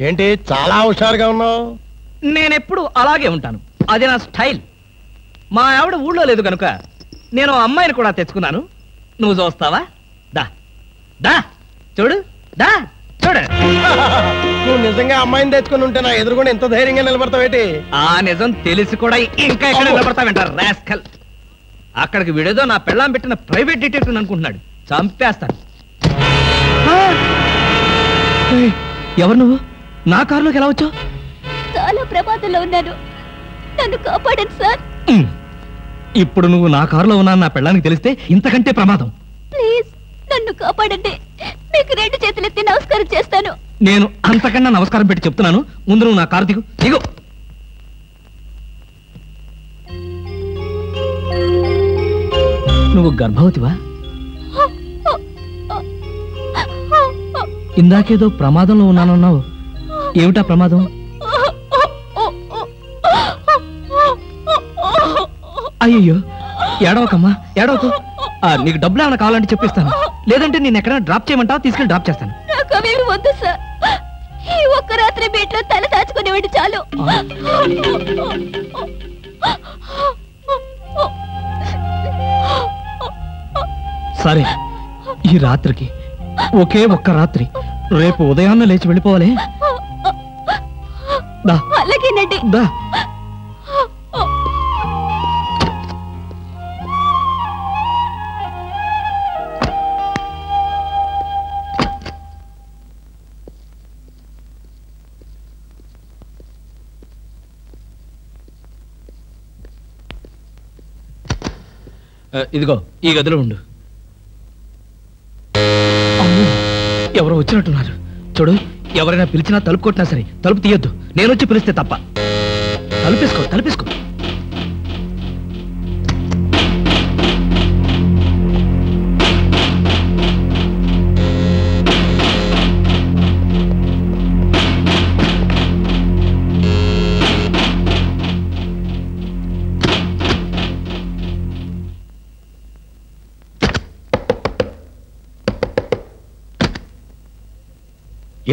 ఏంటి చాలా హుషారుగా ఉన్నావు? నేనెప్పుడు అలాగే ఉంటాను, అది నా స్టైల్. మా ఆవిడ ఊళ్ళో లేదు కనుక నేను అమ్మాయిని కూడా తెచ్చుకున్నాను. నువ్వు చూస్తావా? దా దా చూడు, దా చూడు. నువ్వు నిజంగా అమ్మాయిని తెచ్చుకుని ఉంటే నా ఎదురుకుండా ఎంత ధైర్యంగా నిలబడతావేటి? ఆ నిజం తెలిసి కూడా ఇంకా ఎక్కడ నిలబడతావంటారు రాస్కల్. అక్కడికి విడేదో నా పెళ్ళాం పెట్టిన ప్రైవేట్ డిటెక్టివ్ అనుకుంటున్నాడు. చంపేస్తాను. ఎవరు నువ్వు? నా కారులోకి ఎలా వచ్చావు? చాలా ప్రమాదంలో ఉన్నాను, నన్ను కాపాడండి సార్. ఇప్పుడు నువ్వు నా కారులో ఉన్నా నా పెళ్ళానికి తెలిస్తే ఇంతకంటే ప్రమాదం. ప్లీజ్ నన్ను కాపాడండి, మీకు 2 చేతులెత్తి నమస్కారం చేస్తాను. నేను అంతకన్నా నమస్కారం పెట్టి చెప్తున్నాను, ముందు నువ్వు నా కారు దిగు. దిగు. నువ్వు గర్భవతివా? ఇందాకేదో ప్రమాదంలో ఉన్నానన్నావు, ఏమిటా ప్రమాదం? అయ్యయ్యో, ఏడవకమ్మా, ఏడవకు. నీకు డబ్బులు ఏమైనా కావాలంటే చెప్పిస్తాను, లేదంటే నేను ఎక్కడైనా డ్రాప్ చేయమంటావా? తీసుకెళ్ళి డ్రాప్ చేస్తాను. నాకు అవేమి వద్దు సార్, ఈ ఒక్క రాత్రి బీట్లో తల దాచుకునేవాడి చాలు. సరే, ఈ రాత్రికి ఒకే ఒక్క రాత్రి, రేపు ఉదయాన్నే లేచి వెళ్ళిపోవాలి. అలాగేనండి. దా. ఇదిగో ఈ గదిలో ఉండు. అమ్మో, ఎవరో వచ్చినట్టున్నారు. చూడు, ఎవరైనా పిలిచినా తలుపు కొట్టినా సరే తలుపు తీయొద్దు, నేను వచ్చి పిలిస్తే తప్ప. తలుపేసుకో, తలుపేసుకో.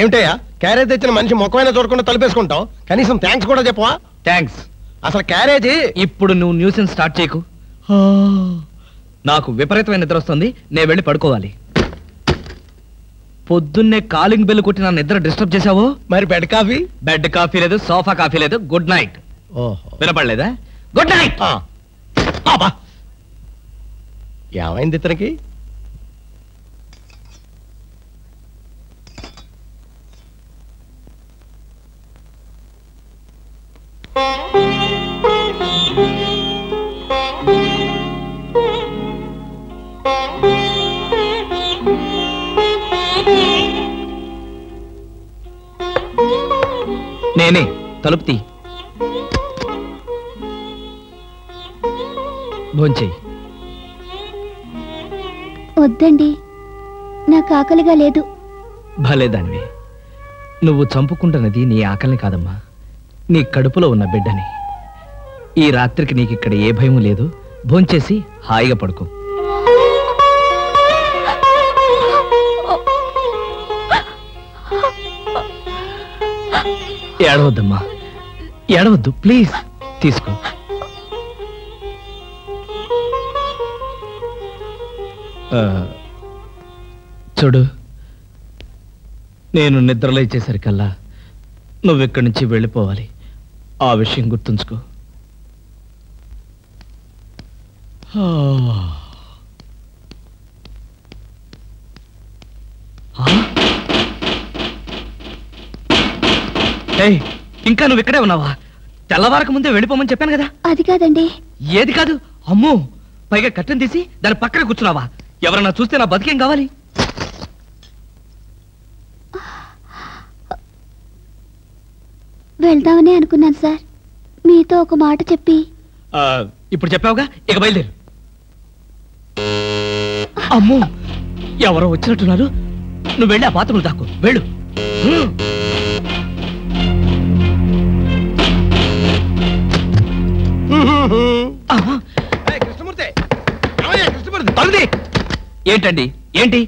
ఏమిటయ్యా, క్యారేజ్ తెచ్చిన మనిషి ముఖమైనా చూడకుండా తలుపేసుకుంటాం, కనీసం థ్యాంక్స్ కూడా చెప్పవా? థ్యాంక్స్. అసలు క్యారేజీ. ఇప్పుడు నువ్వు న్యూసెన్స్ స్టార్ట్ చేయకు. నాకు విపరీతమైన నిద్ర వస్తుంది, నేను వెళ్ళి పడుకోవాలి. పొద్దున్నే కాలింగ్ బెల్ కొట్టి నా నిద్ర డిస్టర్బ్ చేశావో. మరి బెడ్ కాఫీ? బెడ్ కాఫీ లేదు, సోఫా కాఫీ లేదు. Good night. వినపడలేదా? Good night. ఏమైంది ఇతనికి? నేనే, తలుపు తీ. భోంచేయి. వద్దండి, నాకు ఆకలిగా లేదు. భలేదానివి. నువ్వు చంపుకుంటున్నది నీ ఆకలిని కాదమ్మా, నీ కడుపులో ఉన్న బిడ్డని. ఈ రాత్రికి నీకు ఇక్కడ ఏ భయం లేదు. భోంచేసి హాయిగా పడుకో. ఏడవద్దమ్మా, ఏడవద్దు ప్లీజ్. తీసుకో. చూడు, నేను నిద్రలేచేసరికల్లా నువ్వెక్కడి నుంచి వెళ్ళిపోవాలి. ఆ విషయం గుర్తుంచుకో. ఇంకా నువ్వు ఇక్కడే ఉన్నావా? తెల్లవారక ముందే వెళ్ళిపోమని చెప్పాను కదా. అది కాదండి. ఏది కాదు? అమ్మో, పైగా కట్టెను తీసి దాని పక్కన కూర్చున్నావా? ఎవరన్నా చూస్తే నా బతికేం కావాలి? వెళ్దామని అనుకున్నాను సార్, మీతో ఒక మాట చెప్పి. ఇప్పుడు చెప్పావుగా, ఇక బయలుదేరు. అమ్మో, ఎవరో వచ్చినట్టున్నారు. నువ్వు వెళ్ళి ఆ పాత్రలు దాక్కో, వెళ్ళు. ఏంటండి, ఏంటి?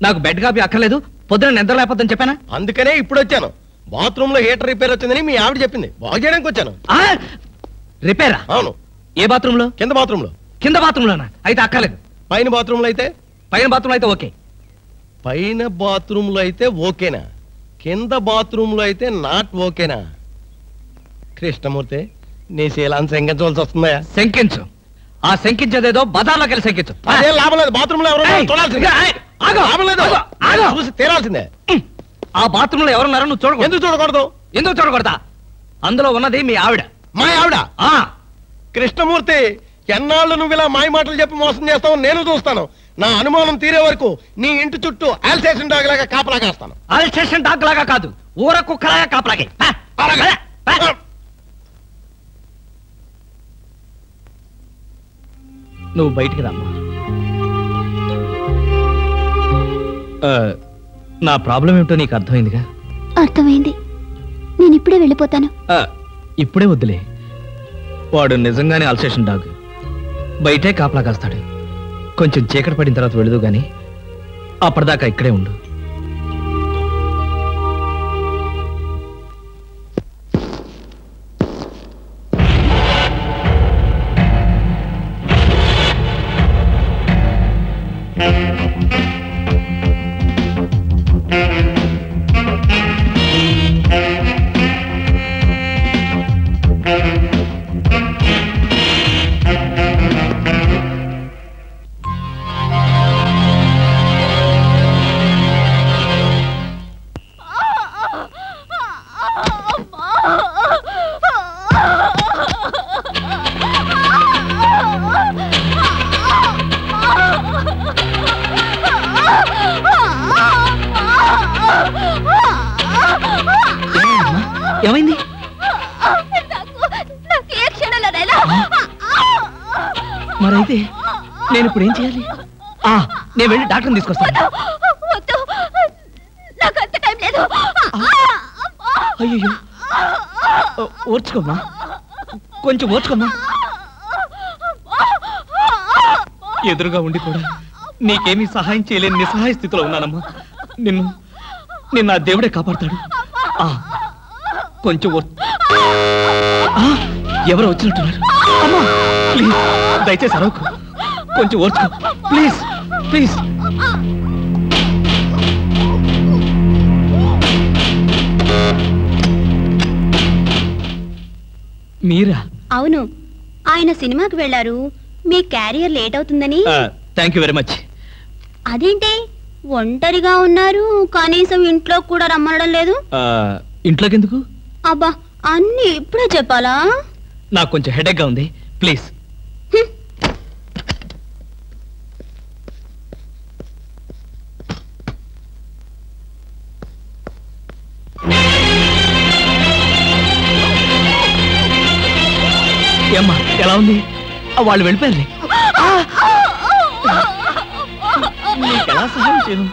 నాకు బెడ్ కాపీ అక్కర్లేదు, పొద్దున నిద్ర లేకపోద్దని చెప్పానా? అందుకనే ఇప్పుడు వచ్చాను. బాత్రూమ్ లో హీటర్ రిపేర్ వచ్చిందని మీ ఆవిడ చెప్పింది, బాగు చేయడానికి వచ్చాను. రిపేరా? అవును. ఏ బాత్రూమ్ లో? కింద బాత్రూమ్ లో. కింద బాత్రూమ్ లోనా? అయితే అక్కర్లేదు. పైన బాత్రూమ్ లో అయితే? పైన బాత్రూమ్ అయితే ఓకే. పైన బాత్రూమ్ లో అయితే ఓకేనా? కింద బాత్రూమ్ లో అయితే నాట్ ఓకేనా? కృష్ణమూర్తి, నీ శీలాన్ని శంకించవలసి వస్తుందా? శంకించు. ఆ శంకించేదేదో బజార్లోకి వెళ్ళి శంకించు. అదే లాభం లేదు. బాత్రూమ్ లో ఎవరు చూడాల్సిందే. లాభం లేదు, చూసి తీరాల్సిందే. ఆ బాత్రూమ్ లో ఎవరున్నారో నువ్వు చూడకూడదు. ఎందుకు చూడకూడదు? ఎందుకు చూడకూడదా? అందులో ఉన్నది మీ ఆవిడ. మా ఆవిడ? కృష్ణమూర్తి, ఎన్నాళ్ళు నువ్వు ఇలా మాయ మాటలు చెప్పి మోసం చేస్తావు నేను చూస్తాను. నా అనుమానం తీరే వరకు నీ ఇంటి చుట్టూ ఆల్సేషన్ డాగ్ లాగా కాపలా కాస్తాను. ఆల్సేషన్ డాగ్ లాగా కాదు, ఊర కుక్కలాగా కాపలాగే. నువ్వు బయటికి రామ్మా. నా ప్రాబ్లం ఏమిటో నీకు అర్థమైందిగా? అర్థమైంది. నేను ఇప్పుడే వెళ్ళిపోతాను. ఇప్పుడే వద్దులే. వాడు నిజంగానే ఆల్సేషన్ డాగ్. బయటే కాపలా కాస్తాడు. కొంచెం చీకటి పడిన తర్వాత వెళదు గాని అప్పటిదాకా ఇక్కడే ఉండు. ఏమైంది? మరైతే నేను ఇప్పుడు ఏం చేయాలి? నేను వెళ్ళి డాక్టర్ని తీసుకొస్తాను. అయ్యో, ఓర్చుకోమ్మా, కొంచెం ఓర్చుకోమ్మా. ఎదురుగా ఉండి కూడా నీకేమీ సహాయం చేయలేని నిస్సహాయ స్థితిలో ఉన్నానమ్మా. నిన్ను ఆ దేవుడే కాపాడతాడు. కొంచెం ఎవరో వచ్చినట్టున్నారు. అమ్మా ప్లీజ్, దయచేసి అరవకు, కొంచెం ఓర్చుకో ప్లీజ్ ప్లీజ్. మీరా? అవును, ఆయన సినిమాకి వెళ్ళారు. మీ క్యారియర్ లేట్ అవుతుందని. Thank you very much. అదేంటి ఒంటరిగా ఉన్నారు? కనీసం ఇంట్లో కూడా రమ్మనడం లేదు. ఇంట్లోకి ఎందుకు? అబ్బా, అన్ని ఇప్పుడే చెప్పాలా? నాకు కొంచెం హెడేక్ గా ఉంది, ప్లీజ్. ఏమ్మా, ఎలా ఉంది? వాళ్ళు వెళ్ళిపోయారు. నీకు ఎలా సహాయం చేయను?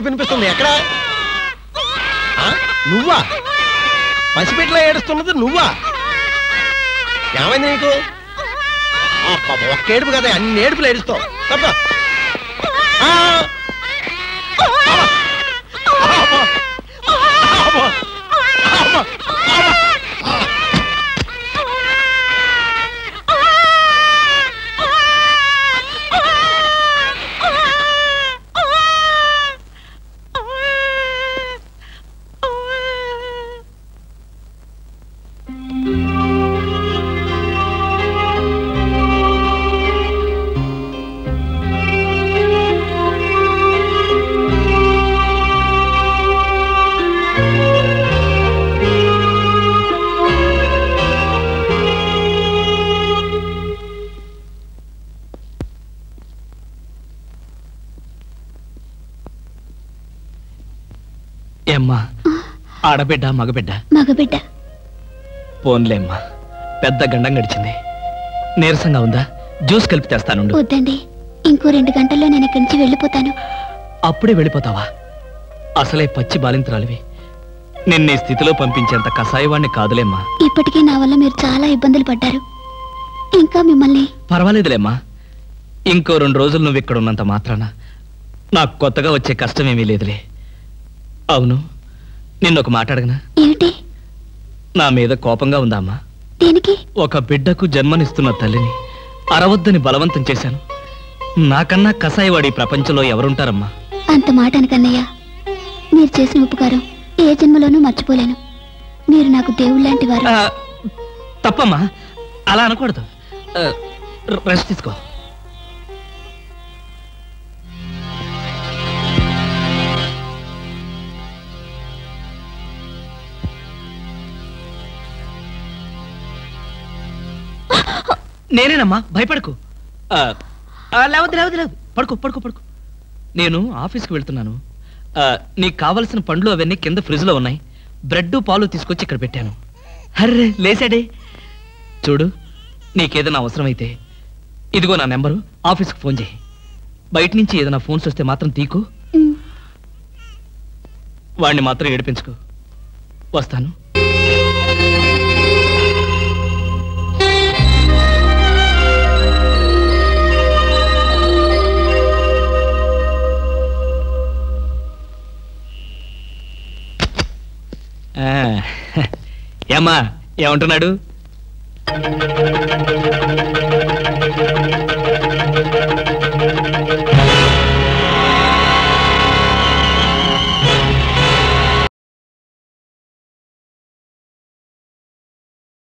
వినిపిస్తుంది. ఎక్కడ? నువ్వా? పసిపెట్లా ఏడుస్తున్నది నువ్వా? ఏమైంది నీకు? ఒక్క ఏడుపు కదా, అన్ని ఏడుపులు ఏడుస్తావు. తప్ప ఏమ్మా ఆడబిడ్డ మగబిడ్డ? మగబిడ్డ. పోన్లేమ్మా, పెద్ద గండం గడిచింది. నీరసంగా ఉందా? జ్యూస్ కలిపి తెస్తాను. వద్దండి, ఇంకో 2 గంటల్లో నేను ఇక్కడి నుంచి వెళ్ళిపోతాను. అప్పుడే వెళ్ళిపోతావా? అసలే పచ్చి బాలింతరాలివి. నిన్న ఈ స్థితిలో పంపించేంత కసాయవాణ్ణి కాదులేమ్మా. ఇప్పటికీ నా వల్ల మీరు చాలా ఇబ్బందులు పడ్డారు. ఇంకా మిమ్మల్ని... పర్వాలేదులేమ్మా, ఇంకో 2 రోజులు నువ్వు ఇక్కడ ఉన్నంత మాత్రాన నాకు కొత్తగా వచ్చే కష్టమేమీ లేదులే. అవును, నిన్నొక మాట అడగనా? ఏమిటి? నా మీద కోపంగా ఉందా అమ్మా? దేనికి? ఒక బిడ్డకు జన్మనిస్తున్న తల్లిని అరవద్దని బలవంతం చేశాను. నాకన్నా కసాయివాడి ప్రపంచంలో ఎవరుంటారమ్మా? అంత మాట అనకన్నయ్య. మీరు చేసిన ఉపకారం ఏ జన్మలోనూ మర్చిపోలేను. మీరు నాకు దేవుళ్ళంటి వారు. తప్పమ్మా, అలా అనకూడదు. రెస్ట్ తీసుకో. నేనేనమ్మా, భయపడకు. లేవద్దు లేవద్దు లేవద్దు, పడుకో పడుకో పడుకో. నేను ఆఫీస్కి వెళ్తున్నాను. నీకు కావలసిన పండ్లు అవన్నీ కింద ఫ్రిడ్జ్లో ఉన్నాయి. బ్రెడ్ పాలు తీసుకొచ్చి ఇక్కడ పెట్టాను. హర్రే లేసాడే. చూడు, నీకేదైనా అవసరమైతే ఇదిగో నా నెంబరు, ఆఫీస్కి ఫోన్ చేయి. బయట నుంచి ఏదైనా ఫోన్స్ వస్తే మాత్రం తీకు. వాడిని మాత్రం ఏడిపించుకో. వస్తాను. ఏమ్మా, ఏమంటున్నాడు?